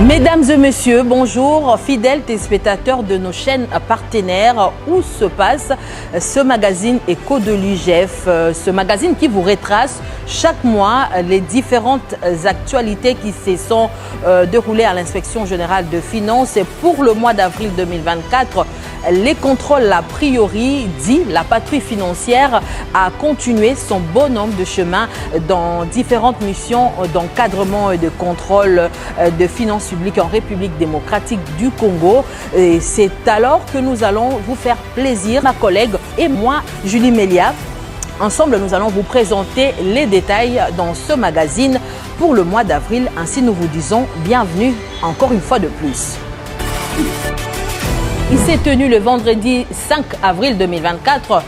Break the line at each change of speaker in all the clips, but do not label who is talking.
Mesdames et messieurs, bonjour, fidèles téléspectateurs de nos chaînes partenaires. Où se passe ce magazine Écho de l'UGF, ce magazine qui vous retrace chaque mois les différentes actualités qui se sont déroulées à l'Inspection générale de finances. Et pour le mois d'avril 2024, les contrôles a priori, dit la patrouille financière, a continué son bonhomme de chemin dans différentes missions d'encadrement et de contrôle de finances publiques en République démocratique du Congo. Et c'est alors que nous allons vous faire plaisir, ma collègue et moi, Julie Melia. Ensemble, nous allons vous présenter les détails dans ce magazine pour le mois d'avril. Ainsi, nous vous disons bienvenue encore une fois de plus. Il s'est tenu le vendredi 5 avril 2024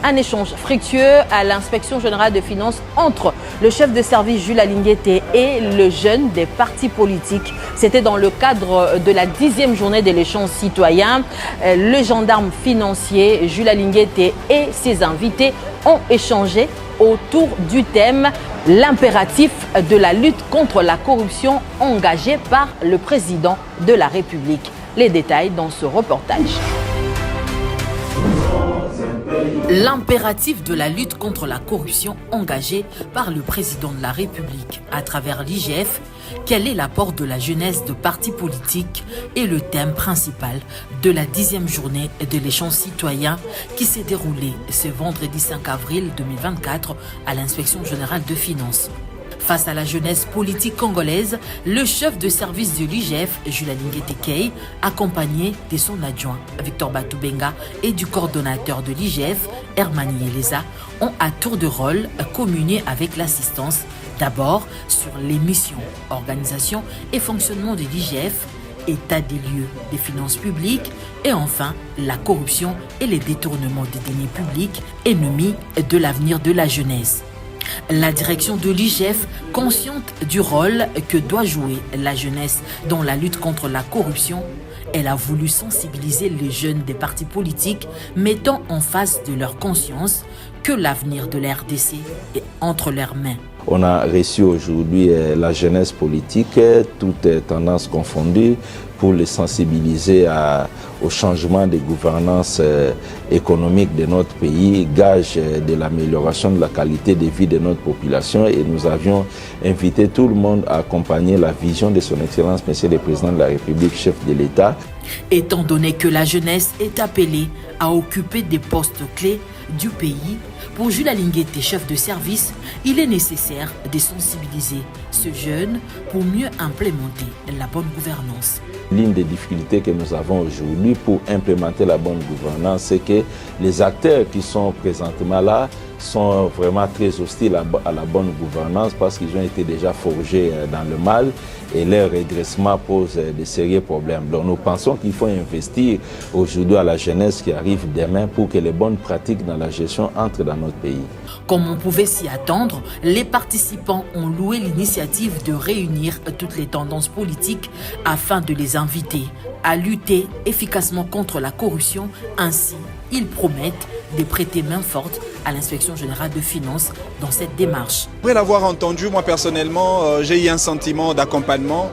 un échange fructueux à l'Inspection générale de finances entre le chef de service Jules Alinguete et le jeune des partis politiques. C'était dans le cadre de la 10e journée de l'échange citoyen. Le gendarme financier Jules Alinguete et ses invités ont échangé autour du thème « L'impératif de la lutte contre la corruption engagée par le président de la République ». Les détails dans ce reportage. L'impératif de la lutte contre la corruption engagée par le président de la République à travers l'IGF, quel est l'apport de la jeunesse de partis politiques et le thème principal de la 10e journée de l'échange citoyen qui s'est déroulée ce vendredi 5 avril 2024 à l'Inspection générale de finances. Face à la jeunesse politique congolaise, le chef de service de l'IGF, Jules Alinguete Kei, accompagné de son adjoint Victor Batoubenga et du coordonnateur de l'IGF, Hermani Eleza, ont à tour de rôle communié avec l'assistance, d'abord sur les missions, organisation et fonctionnement de l'IGF, état des lieux des finances publiques et enfin la corruption et les détournements des deniers publics, ennemis de l'avenir de la jeunesse. La direction de l'IGF, consciente du rôle que doit jouer la jeunesse dans la lutte contre la corruption, elle a voulu sensibiliser les jeunes des partis politiques, mettant en face de leur conscience que l'avenir de la RDC est entre leurs mains.
On a reçu aujourd'hui la jeunesse politique, toutes tendances confondues, pour les sensibiliser au changement de gouvernance économique de notre pays, gage de l'amélioration de la qualité de vie de notre population. Et nous avions invité tout le monde à accompagner la vision de son Excellence, Monsieur le Président de la République, chef de l'État.
Étant donné que la jeunesse est appelée à occuper des postes clés du pays, pour Jules Alinguete, chef de service, il est nécessaire de sensibiliser ce jeune pour mieux implémenter la bonne gouvernance.
L'une des difficultés que nous avons aujourd'hui pour implémenter la bonne gouvernance, c'est que les acteurs qui sont présentement là sont vraiment très hostiles à la bonne gouvernance parce qu'ils ont été déjà forgés dans le mal et leur redressement pose de sérieux problèmes. Donc nous pensons qu'il faut investir aujourd'hui à la jeunesse qui arrive demain pour que les bonnes pratiques dans la gestion entrent dans notre pays.
Comme on pouvait s'y attendre, les participants ont loué l'initiative de réunir toutes les tendances politiques afin de les inviter à lutter efficacement contre la corruption. Ainsi, ils promettent de prêter main forte à l'Inspection générale de finances dans cette démarche.
Après l'avoir entendu, moi personnellement, j'ai eu un sentiment d'accompagnement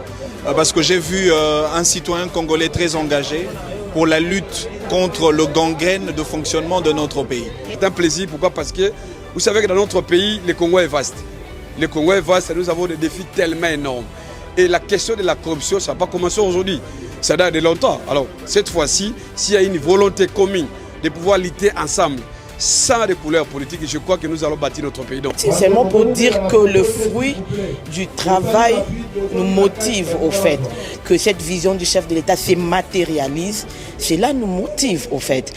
parce que j'ai vu un citoyen congolais très engagé pour la lutte contre le gangrène de fonctionnement de notre pays.
C'est un plaisir, pourquoi? Parce que vous savez que dans notre pays, le Congo est vaste. Le Congo est vaste et nous avons des défis tellement énormes. Et la question de la corruption, ça n'a pas commencé aujourd'hui, ça date de longtemps. Alors cette fois-ci, s'il y a une volonté commune de pouvoir lutter ensemble, sans des couleurs politiques, je crois que nous allons bâtir notre pays.
C'est seulement pour dire que le fruit du travail nous motive au fait que cette vision du chef de l'État se matérialise. Cela nous motive au fait.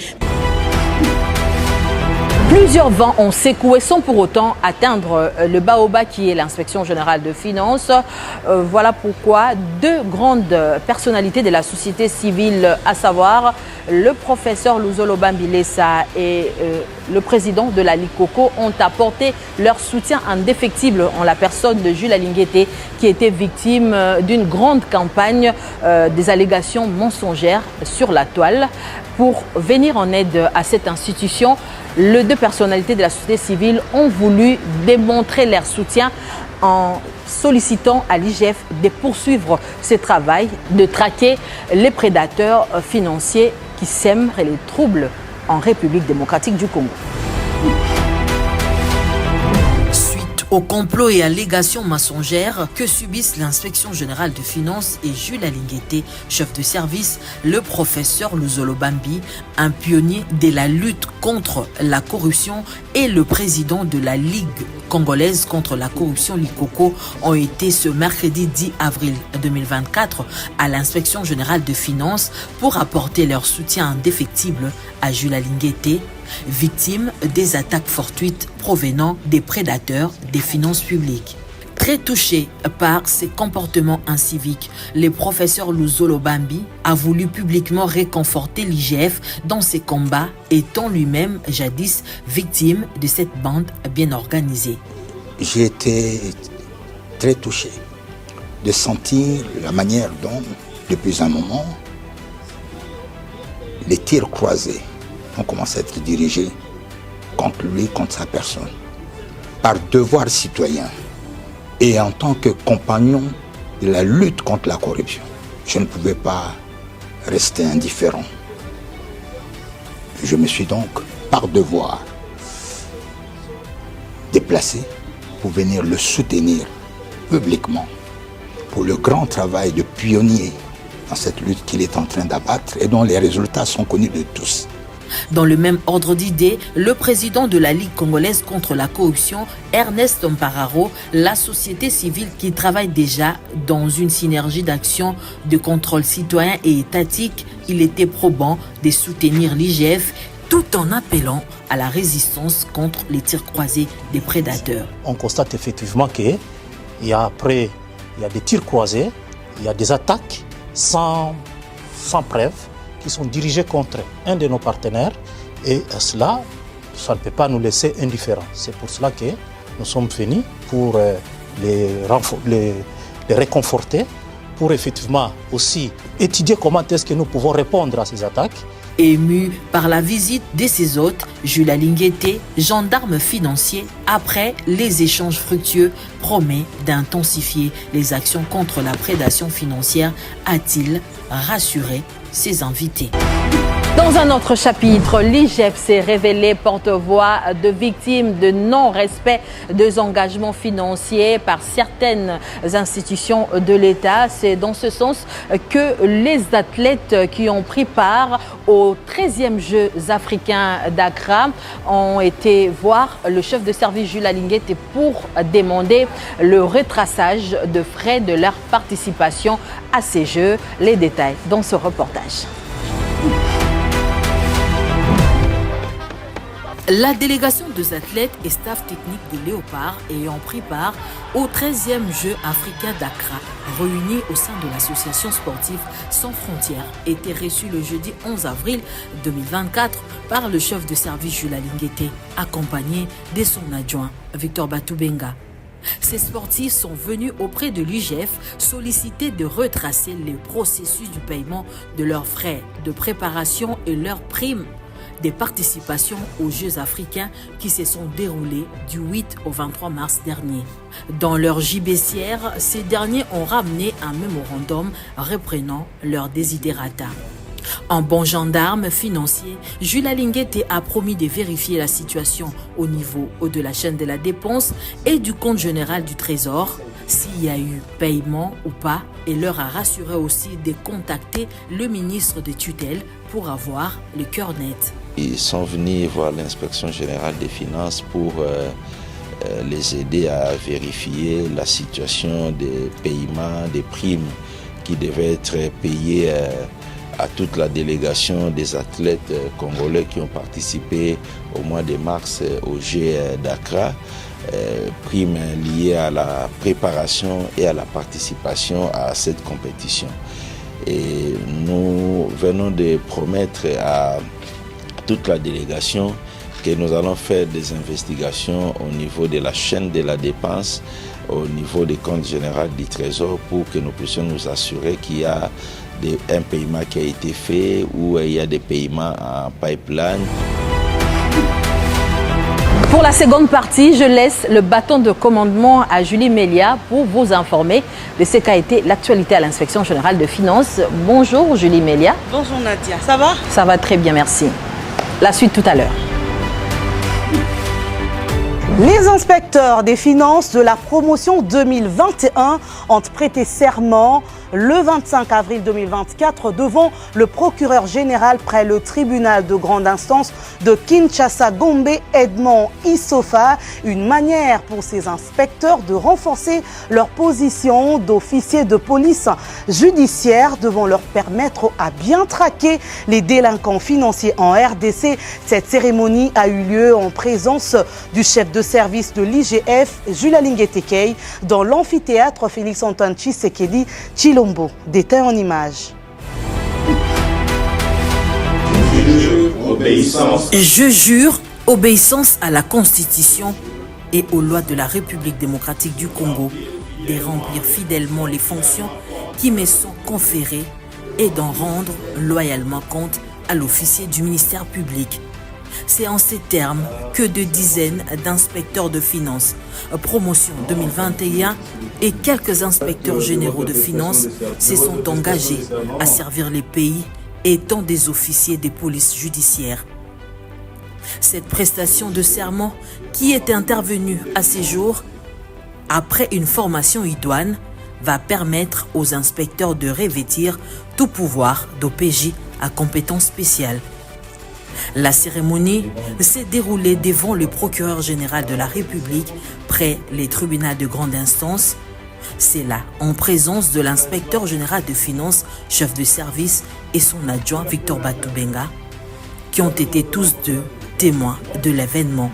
Plusieurs vents ont secoué sans pour autant atteindre le baobab qui est l'Inspection générale de finances. Voilà pourquoi deux grandes personnalités de la société civile, à savoir le professeur Luzolo Bambilesa et le président de la Likoko, ont apporté leur soutien indéfectible en la personne de Jules Alinguete, qui était victime d'une grande campagne des allégations mensongères sur la toile. Pour venir en aide à cette institution, les deux personnalités de la société civile ont voulu démontrer leur soutien en sollicitant à l'IGF de poursuivre ce travail, de traquer les prédateurs financiers qui sèment les troubles en République démocratique du Congo. Au complot et allégations mensongères que subissent l'inspection générale de finances et Jules Alinguete, chef de service, le professeur Luzolo Bambi, un pionnier de la lutte contre la corruption, et le président de la Ligue congolaise contre la corruption, Likoko, ont été ce mercredi 10 avril 2024 à l'inspection générale de finances pour apporter leur soutien indéfectible à Jules Alinguete, victime des attaques fortuites provenant des prédateurs des finances publiques. Très touché par ces comportements inciviques, le professeur Luzolo Bambi a voulu publiquement réconforter l'IGF dans ses combats, étant lui-même jadis victime de cette bande bien organisée.
J'ai été très touché de sentir la manière dont, depuis un moment, les tirs croisés ont commencé à être dirigés contre lui, contre sa personne, par devoir citoyen et en tant que compagnon de la lutte contre la corruption. Je ne pouvais pas rester indifférent. Je me suis donc, par devoir, déplacé pour venir le soutenir publiquement pour le grand travail de pionnier dans cette lutte qu'il est en train d'abattre et dont les résultats sont connus de tous.
Dans le même ordre d'idées, le président de la Ligue congolaise contre la corruption, Ernest Mpararo, la société civile qui travaille déjà dans une synergie d'action de contrôle citoyen et étatique, il était probant de soutenir l'IGF tout en appelant à la résistance contre les tirs croisés des prédateurs.
On constate effectivement qu'il y a des tirs croisés, il y a des attaques sans preuve qui sont dirigés contre un de nos partenaires, et cela, ça ne peut pas nous laisser indifférents. C'est pour cela que nous sommes venus pour les réconforter, pour effectivement aussi étudier comment est-ce que nous pouvons répondre à ces attaques.
Ému par la visite de ses hôtes, Jules Alinguete, gendarme financier, après les échanges fructueux, promet d'intensifier les actions contre la prédation financière, a-t-il rassuré ses invités. Dans un autre chapitre, l'IGF s'est révélé porte-voix de victimes de non-respect des engagements financiers par certaines institutions de l'État. C'est dans ce sens que les athlètes qui ont pris part aux 13e Jeux africains d'Accra ont été voir le chef de service Jules Alinguete pour demander le retraçage de frais de leur participation à ces Jeux. Les détails dans ce reportage. La délégation des athlètes et staff technique de Léopard ayant pris part au 13e Jeux africains d'Accra, réunis au sein de l'association sportive Sans Frontières, était reçue le jeudi 11 avril 2024 par le chef de service Jules Alinguete, accompagné de son adjoint Victor Batoubenga. Ces sportifs sont venus auprès de l'IGF solliciter de retracer les processus du paiement de leurs frais de préparation et leurs primes des participations aux Jeux africains qui se sont déroulés du 8 au 23 mars dernier. Dans leur gibecière, ces derniers ont ramené un mémorandum reprenant leurs desiderata. En bon gendarme financier, Jules Alinguete a promis de vérifier la situation au niveau de la chaîne de la dépense et du compte général du Trésor, s'il y a eu paiement ou pas, et leur a rassuré aussi de contacter le ministre de tutelle pour avoir le cœur net.
Ils sont venus voir l'inspection générale des finances pour les aider à vérifier la situation des paiements, des primes qui devaient être payées à toute la délégation des athlètes congolais qui ont participé au mois de mars au Jeux d'Accra. Primes liées à la préparation et à la participation à cette compétition. Et nous venons de promettre à toute la délégation que nous allons faire des investigations au niveau de la chaîne de la dépense, au niveau des comptes généraux du Trésor, pour que nous puissions nous assurer qu'il y a un paiement qui a été fait ou il y a des paiements en pipeline.
Pour la seconde partie, je laisse le bâton de commandement à Julie Melia pour vous informer de ce qu'a été l'actualité à l'Inspection générale de finances. Bonjour Julie Melia.
Bonjour Nadia, ça va?
Ça va très bien, merci. La suite tout à l'heure.
Les inspecteurs des finances de la promotion 2021 ont prêté serment le 25 avril 2024 devant le procureur général près le tribunal de grande instance de Kinshasa-Gombe, Edmond Issofa. Une manière pour ces inspecteurs de renforcer leur position d'officiers de police judiciaire devant leur permettre à bien traquer les délinquants financiers en RDC. Cette cérémonie a eu lieu en présence du chef de service de l'IGF, Jules Linguetekei, dans l'amphithéâtre Félix-Antoine Tshisekedi Tshilombo. Détail en images.
Je jure obéissance à la Constitution et aux lois de la République démocratique du Congo, de remplir fidèlement les fonctions qui me sont conférées et d'en rendre loyalement compte à l'officier du ministère public. C'est en ces termes que de dizaines d'inspecteurs de finances, promotion 2021 et quelques inspecteurs généraux de finances se sont engagés à servir les pays étant des officiers des polices judiciaires. Cette prestation de serment qui est intervenue à ces jours après une formation idoine va permettre aux inspecteurs de revêtir tout pouvoir d'OPJ à compétence spéciale. La cérémonie s'est déroulée devant le procureur général de la République près les tribunaux de grande instance. C'est là, en présence de l'inspecteur général de finances, chef de service et son adjoint Victor Batoubenga, qui ont été tous deux témoins de l'événement.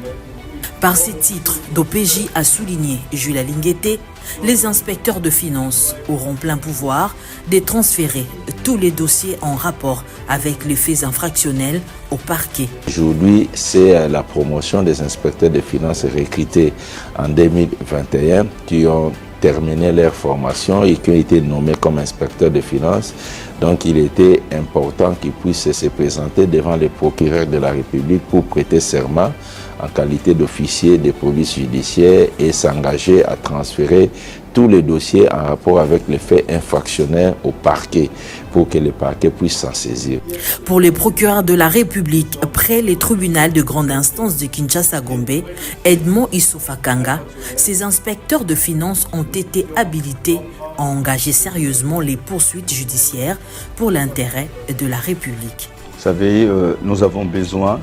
Par ces titres d'OPJ, a souligné Jules Linguetekei, les inspecteurs de finances auront plein pouvoir de transférer tous les dossiers en rapport avec les faits infractionnels au parquet. Aujourd'hui,
c'est la promotion des inspecteurs de finances recrutés en 2021 qui ont terminé leur formation et qui ont été nommés comme inspecteurs de finances. Donc il était important qu'ils puissent se présenter devant les procureurs de la République pour prêter serment en qualité d'officier de police judiciaire et s'engager à transférer tous les dossiers en rapport avec les faits infractionnels au parquet pour que le parquet puisse s'en saisir.
Pour les procureurs de la République près les tribunaux de grande instance de Kinshasa-Gombe, Edmond Issofa Kanga, ces inspecteurs de finances ont été habilités à engager sérieusement les poursuites judiciaires pour l'intérêt de la République.
Vous savez, nous avons besoin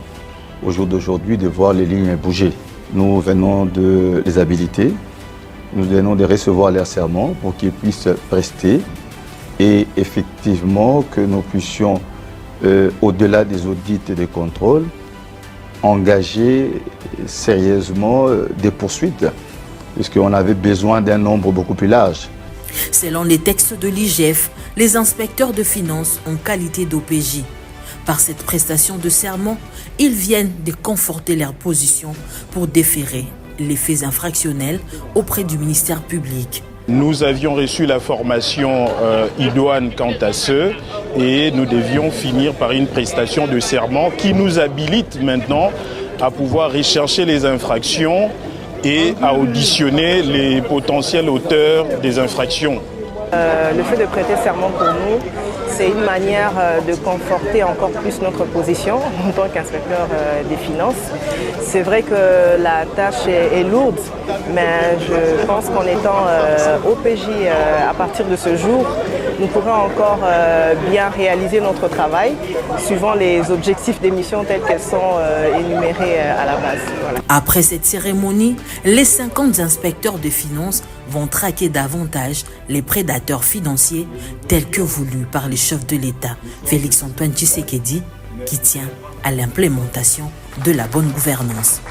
au jour d'aujourd'hui de voir les lignes bouger. Nous venons de les habiliter, nous venons de recevoir leur serment pour qu'ils puissent prester et effectivement que nous puissions, au-delà des audits et des contrôles, engager sérieusement des poursuites, puisqu'on avait besoin d'un nombre beaucoup plus large.
Selon les textes de l'IGF, les inspecteurs de finances en qualité d'OPJ. Par cette prestation de serment, ils viennent de conforter leur position pour déférer les faits infractionnels auprès du ministère public.
Nous avions reçu la formation idoine quant à ce et nous devions finir par une prestation de serment qui nous habilite maintenant à pouvoir rechercher les infractions et à auditionner les potentiels auteurs des infractions.
Le fait de prêter serment pour nous, c'est une manière de conforter encore plus notre position en tant qu'inspecteur des finances. C'est vrai que la tâche est lourde, mais je pense qu'en étant OPJ à partir de ce jour, nous pourrons encore bien réaliser notre travail suivant les objectifs des missions tels qu'elles sont énumérées à la base. Voilà.
Après cette cérémonie, les 50 inspecteurs de finances vont traquer davantage les prédateurs financiers tels que voulus par les chefs de l'État, Félix-Antoine Tshisekedi, qui tient à l'implémentation de la bonne gouvernance.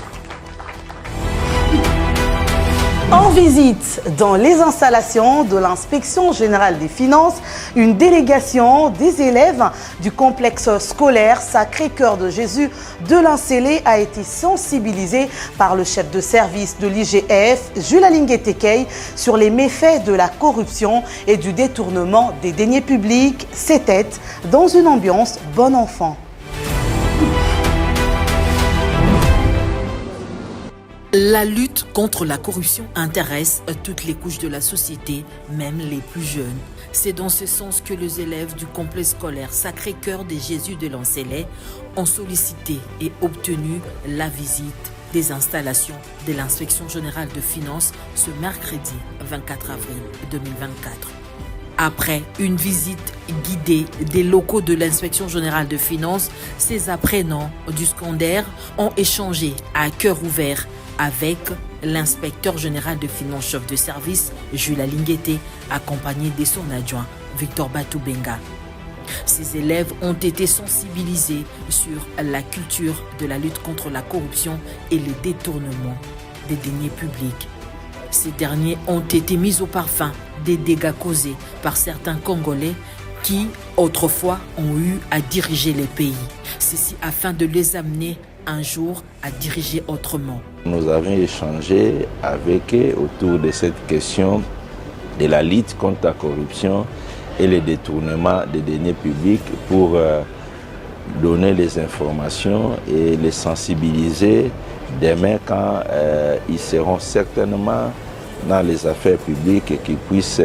En visite dans les installations de l'Inspection générale des finances, une délégation des élèves du complexe scolaire Sacré-Cœur de Jésus de l'Incélé a été sensibilisée par le chef de service de l'IGF, Jules Linguetekei, sur les méfaits de la corruption et du détournement des deniers publics. C'était dans une ambiance bon enfant.
La lutte contre la corruption intéresse toutes les couches de la société, même les plus jeunes. C'est dans ce sens que les élèves du complexe scolaire Sacré-Cœur de Jésus de Lancelet ont sollicité et obtenu la visite des installations de l'Inspection générale de finances ce mercredi 24 avril 2024. Après une visite guidée des locaux de l'Inspection générale de finances, ces apprenants du secondaire ont échangé à cœur ouvert avec l'inspecteur général de finances chef de service, Jules Alinguete, accompagné de son adjoint, Victor Batoubenga. Ces élèves ont été sensibilisés sur la culture de la lutte contre la corruption et les détournements des deniers publics. Ces derniers ont été mis au parfum des dégâts causés par certains Congolais qui, autrefois, ont eu à diriger les pays. Ceci afin de les amener un jour à diriger autrement.
Nous avions échangé avec eux autour de cette question de la lutte contre la corruption et le détournement des deniers publics pour donner les informations et les sensibiliser demain quand ils seront certainement dans les affaires publiques et qu'ils puissent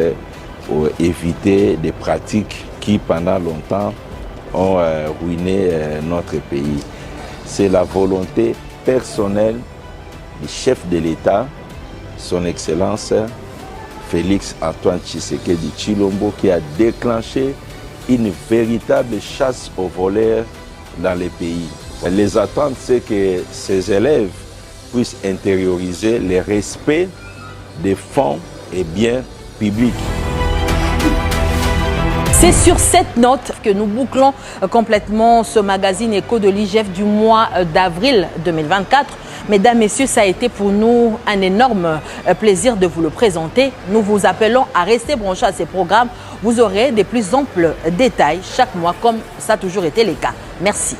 éviter des pratiques qui pendant longtemps ont ruiné notre pays. C'est la volonté personnelle du chef de l'État, son Excellence Félix Antoine Tshisekedi Tshilombo, qui a déclenché une véritable chasse aux voleurs dans les pays. Les attentes, c'est que ces élèves puissent intérioriser le respect des fonds et biens publics.
C'est sur cette note que nous bouclons complètement ce magazine Écho de l'IGF du mois d'avril 2024. Mesdames, Messieurs, ça a été pour nous un énorme plaisir de vous le présenter. Nous vous appelons à rester branchés à ces programmes. Vous aurez des plus amples détails chaque mois, comme ça a toujours été le cas. Merci.